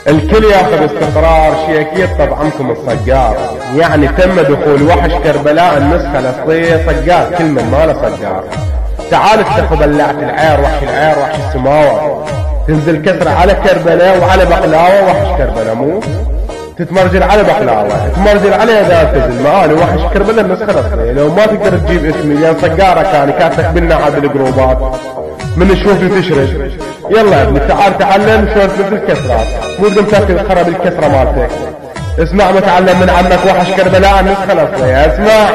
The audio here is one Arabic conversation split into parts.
الكل ياخذ استقرار شيكية طبعمكم الصقار، يعني تم دخول وحش كربلاء النسخة الأصلية صقار، كل من ماله صقار. تعال افتحوا بلعة العير، وحش العير وحش السماوة، تنزل كسرة على كربلاء وعلى بقلاوة. وحش كربلاء مو تتمرجل على بقلاوة، تتمرجل على يدات تنزل مآل وحش كربلاء النسخة الأصلية. لو ما تقدر تجيب اسمي لأن صقارة كان كاتك بلنا عاد الجروبات من تشوفي تشرد. يلا يا ابني تعال تعلم شلون تنزل الكسرات، مو تقوم تاكل خرب الكسرة مالتك. اسمع متعلم من عمك وحش كربلاء النسخة الأصلية. اسمع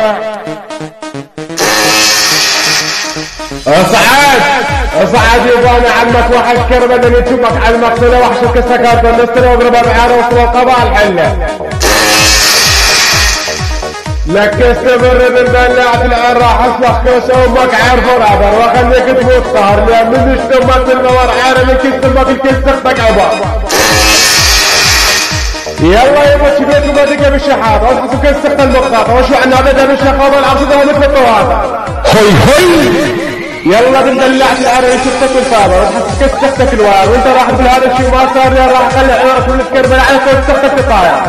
اصعد يباني عمك وحش كربلاء اللي تشوفك على المقتلة. وحش الكسرة كانت بالنسخة واضربها بعيارة وصل القضاء الحلة. لك استمر من بلعة العير راح اصلح كوسه وامك عير فرابر واخليك تموت طهر، لان من اشتمك الموار عير من كستمك الكل سختك عبار. يلا يبا شبيت وبدك بالشحاطة واصحصوا كل سخت المقاطة وشو عنا بدا بالشخاطة العصدها مثل الطواطة. يلا بندلعت العير شفتك الفاضة واصحصوا كل سختك الوار، وانت راح تقول هذا الشيء ما صار لي راح اخلي عيرك من الكربلاء على كل سختك الطاير.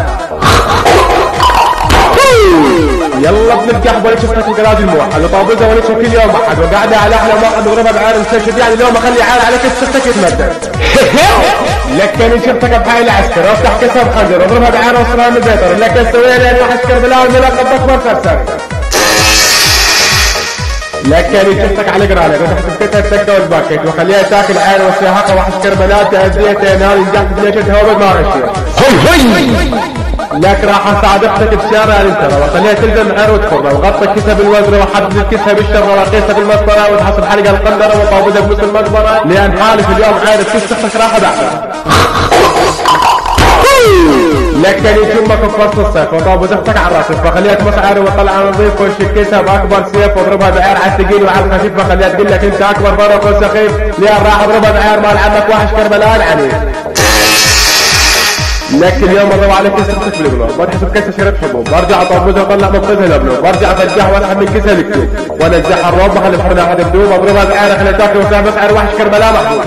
يلا ابن القحبه اللي شفتك الجراج الموحد وطابزه وليش كل يوم احد وقاعده على احلى واحد وغربها بعير مستشهد، يعني اليوم اخلي عير عليك شفتك يتمدد. لكن شفتك بحي العسكر وافتح كسر خنجر واضربها بعير وصلها من البيطر، لكن سوي لي انا وحش كربلاء والملقب اكبر فرسر. لكن شفتك على قرالك وتحسب كتها السكه والباكيت وخليها تاكل عير وسياحه وحش كربلاء تاذيتها نار نجحت بليشتها وبد ما غشيت. لك راح اصادقتك بشارع الانترا وخليها تلزم عير وتفرة وغطى كسها بالوزر وحدد الكسها بالشرة وقيسها بالمسطرة وتحسب حلقة القندرة وطابدها بنص المقبرة، لان حالف اليوم عير تستخدك راح بعدها. لكن يشمك بفصل الصيف وطابز اختك على راسك فخليها تمص عير وطلع نظيف وشكيسها باكبر سيف واضربها بعير على الثقيل وعلى الخفيف فخليها تقول لك انت اكبر فرق وسخيف، لان راح اضربها بعير مال عمك وحش كربلاء العنيف. لكن اليوم اضرب عليك كسرتك بالقلوب وتحسب كسر شرب حبوب، برجع اطبزها واطلع مبطزها الابلوب، برجع افجح واسحب من كسها الكتوب وانزعها الروب واخلي بحرنا على بدوب واضربها بعير خليها تاكل وسابق عير وحش كربلاء محبوب.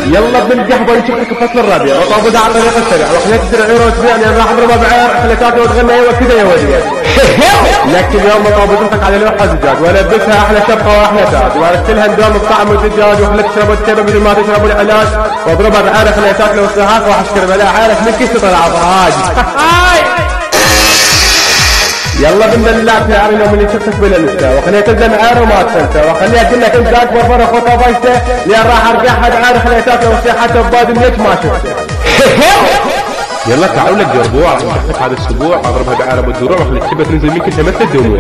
يلا ابن القحبه يشوفك بفصل الربيع وطابزها على الطريق السريع وخليها تسرع عير وتبيع، لان راح اضربها بعير خليها تاكل وتغنى ايوه كذا يا وليه. لكن اليوم طابزتك على لوحه زجاج والبسها احلى شبقه واحلى تاج وارسلها ندوم بطعم الزجاج وخليك تشرب التبه مثل ما تشرب العلاج واضربها بعير خليها تاكل وسهاك وحش كربلاء عارف من كيس طلع فراج. يلا بندلع في عير اليوم اللي شفتك بالانستا وخليها تلزم عير وما تنسى وخليها تقول لك انت اكبر فرق وطابجته، لان راح ارجع حد عير خليها تاكل وسيحته بباد ليش ما شفته. يلا تعالوا لك جربوها شفتك هذا الاسبوع اضربها بعير ابو الدروع وخليك تشبه تنزل منك تمثل الدموع.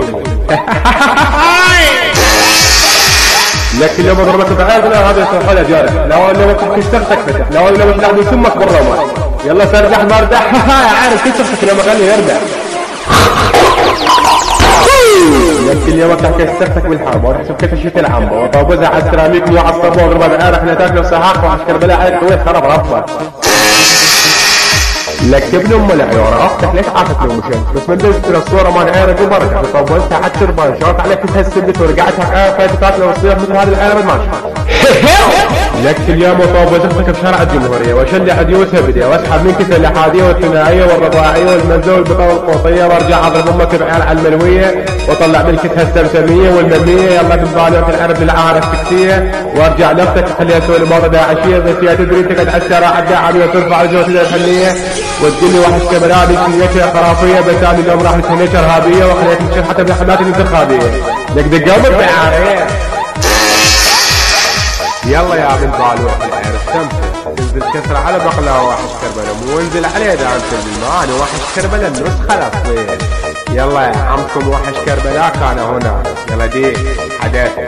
لكن لو ضربت بعير لا هذا يصير حاله جارك، لا لو تحكي سختك فتح، لا لو تلاحظ سمك بالرمى. يلا سرجح ما ردح عارف كيف سختك لما خليه يردح. لكن اليوم تحكي سختك بالحرب وتحسب كيف شيت العمبه وطابزها على السيراميك وعصبها وضربها بعير خليها تاكل وسهاق وحش كربلاء عليك طويل خرب ربك. لك ابن ام العيوره اختك ليش عافت لو مشيت بس من دزت الصوره مال عيرك وبركه وطولتها على التربان شاط عليك تهسبت ورجعتها عير فاتت لو تصير مثل هذه العيره ما لك اليوم وطوبز اختك بشارع الجمهوريه واشلي عديوسها بدي واسحب من كسر الاحاديه والثنائيه والرباعيه والمزه والبطاقه والقوطيه وارجع اضرب امك بعير على الملويه واطلع من كتها السمسميه والمميه. يلا بالبالي العرب للعاره السكتيه وارجع لفتك اخليها اسوي الموضه داعشيه بس هي تدري تقعد على الشارع الداعميه وترفع رجوتها الحنيه وتقول لي وحش كبرى بسنيتها خرافيه بس انا اليوم راح لسنيتها ارهابيه وخليها تمشي حتى بحملات الانتخابيه. لك دقامك بعاريه. يلا يا ابن بالوح العير استمتع تنزل كسرة على بقلاوة وحش كربلاء مو انزل عليه دام تنزل معاني وحش كربلاء النسخة الأصلية. يلا يا عمكم وحش كربلاء كان هنا. يلا دي حداثة